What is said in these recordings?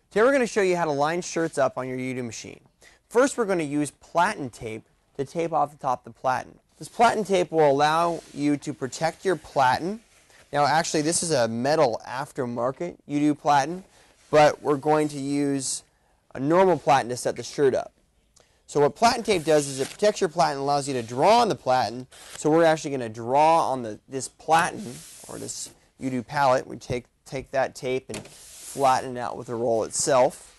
Today we're going to show you how to line shirts up on your UDO machine. First, we're going to use platen tape to tape off the top of the platen. This platen tape will allow you to protect your platen. Now actually this is a metal aftermarket UDO platen, but we're going to use a normal platen to set the shirt up. So what platen tape does is it protects your platen and allows you to draw on the platen. So we're actually going to draw on this platen, or this UDO pallet. We take that tape and flatten it out with the roll itself.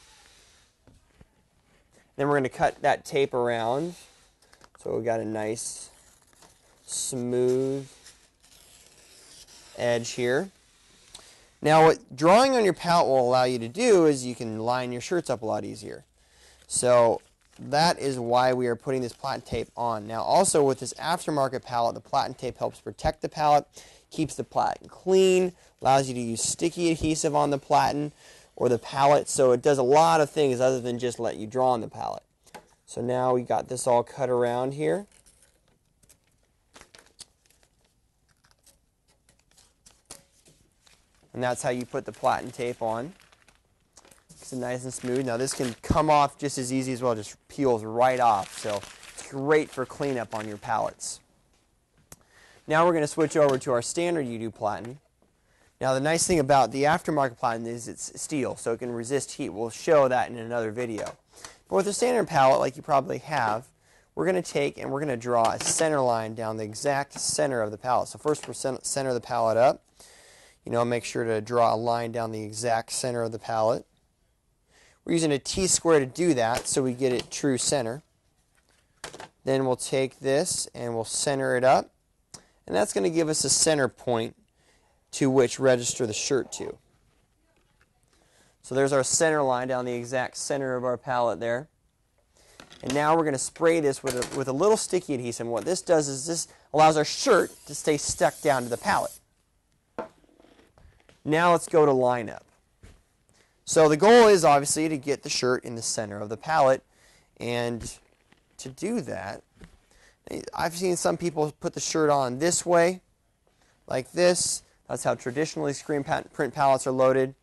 Then we're going to cut that tape around so we've got a nice smooth edge here. Now what drawing on your pallet will allow you to do is you can line your shirts up a lot easier. So that is why we are putting this platen tape on. Now also with this aftermarket pallet, the platen tape helps protect the pallet, keeps the platen clean, allows you to use sticky adhesive on the platen or the pallet, so it does a lot of things other than just let you draw on the pallet. So now we got this all cut around here. And that's how you put the platen tape on. It's nice and smooth. Now this can come off just as easy as well, just peels right off. So it's great for cleanup on your pallets. Now we're going to switch over to our standard UDO platen. Now the nice thing about the aftermarket platen is it's steel, so it can resist heat. We'll show that in another video. But with a standard pallet, like you probably have, we're going to take and we're going to draw a center line down the exact center of the pallet. So first we'll center the pallet up. Make sure to draw a line down the exact center of the pallet. We're using a T-square to do that so we get it true center. Then we'll take this and we'll center it up. And that's going to give us a center point to which register the shirt to. So there's our center line down the exact center of our pallet there. And now we're going to spray this with a little sticky adhesive. And what this does is this allows our shirt to stay stuck down to the pallet. Now let's go to line up. So the goal is obviously to get the shirt in the center of the pallet, and to do that, I've seen some people put the shirt on this way, like this. That's how traditionally screen print pallets are loaded.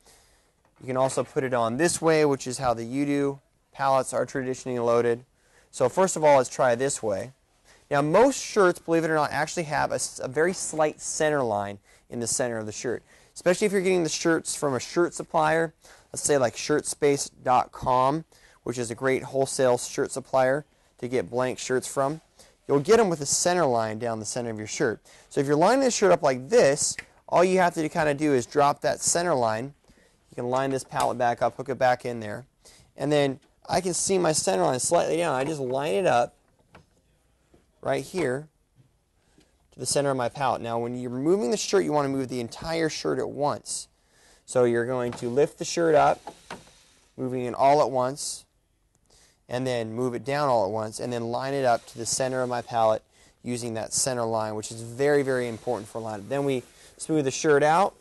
You can also put it on this way, which is how the UDO pallets are traditionally loaded. So first of all, let's try this way. Now most shirts, believe it or not, actually have a very slight center line in the center of the shirt. Especially if you're getting the shirts from a shirt supplier, let's say like shirtspace.com, which is a great wholesale shirt supplier to get blank shirts from. You'll get them with a center line down the center of your shirt. So if you're lining this shirt up like this, all you have to kind of do is drop that center line. You can line this pallet back up, hook it back in there, and then I can see my center line slightly down. I just line it up right here to the center of my pallet. Now when you're moving the shirt, you want to move the entire shirt at once. So you're going to lift the shirt up, moving it all at once, and then move it down all at once, and then line it up to the center of my pallet using that center line, which is very, very important for line up. Then we smooth the shirt out.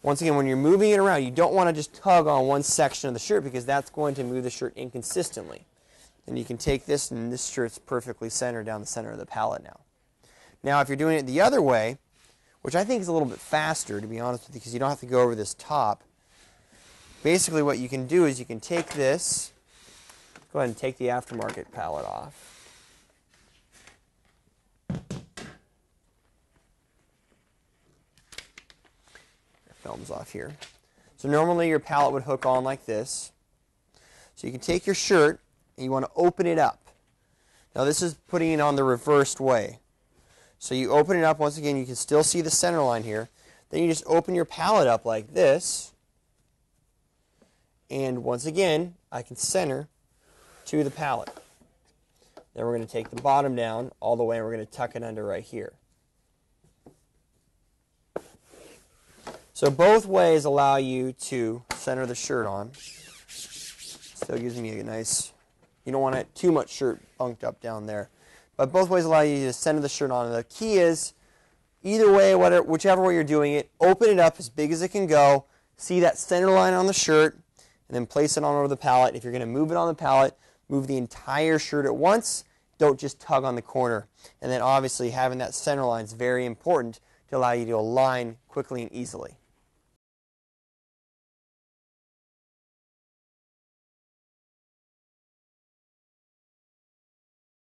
Once again, when you're moving it around, you don't want to just tug on one section of the shirt because that's going to move the shirt inconsistently. And you can take this, and this shirt's perfectly centered down the center of the pallet now. Now, if you're doing it the other way, which I think is a little bit faster, to be honest with you, because you don't have to go over this top, basically what you can do is you can take this, go ahead and take the aftermarket pallet off. Film's off here. So normally your pallet would hook on like this. So you can take your shirt and you want to open it up. Now this is putting it on the reversed way. So you open it up, once again you can still see the center line here. Then you just open your pallet up like this. And once again, I can center to the pallet. Then we're going to take the bottom down all the way and we're going to tuck it under right here. So both ways allow you to center the shirt on. Still gives me a nice, you don't want it too much shirt bunked up down there. But both ways allow you to center the shirt on. And the key is, either way, whichever way you're doing it, open it up as big as it can go, see that center line on the shirt, and then place it on over the pallet. If you're going to move it on the pallet, move the entire shirt at once. Don't just tug on the corner. And then obviously having that center line is very important to allow you to align quickly and easily.